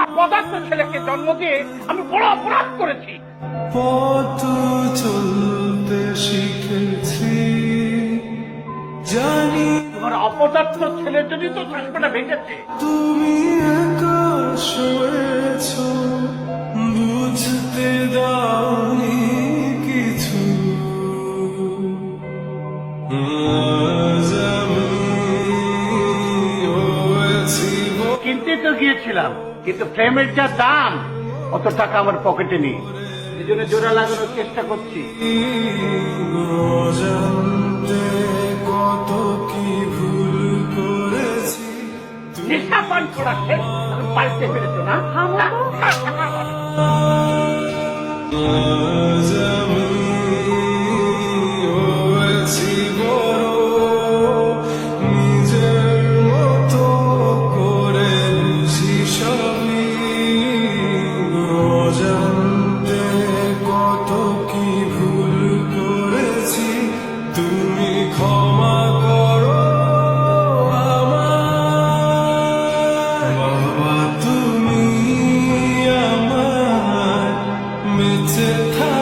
একটা পদার্থ ছেলেকে জন্ম দিয়ে আমি বড় অপরাধ করেছি। পথ চলতে শিখেছি জানি তোমার অপদার্থ ছেলের জন্যই তো চশমাটা ভেঙেছে। তুমি একা শুয়েছ বুঝতে দাওনি কিছু আজ আমি হয়েছি কিনতে তো গিয়েছিলাম, কিন্তু ফ্রেমের যা দাম অত টাকা আমার পকেটে নেই, এই জন্য জোড়া লাগানোর চেষ্টা করছি। অজান্তে কত কি ভুল করেছি নেশা পান করা শেষ, আমি পাল্টে ফেলেছো না? আজ আমি হয়েছি বড় নিজের মতো করে বুঝি সবই অজান্তে কত কি ভুল করেছি তুমি ক্ষমা করো আমায় বাবা তুমি আমার বেঁচে থাক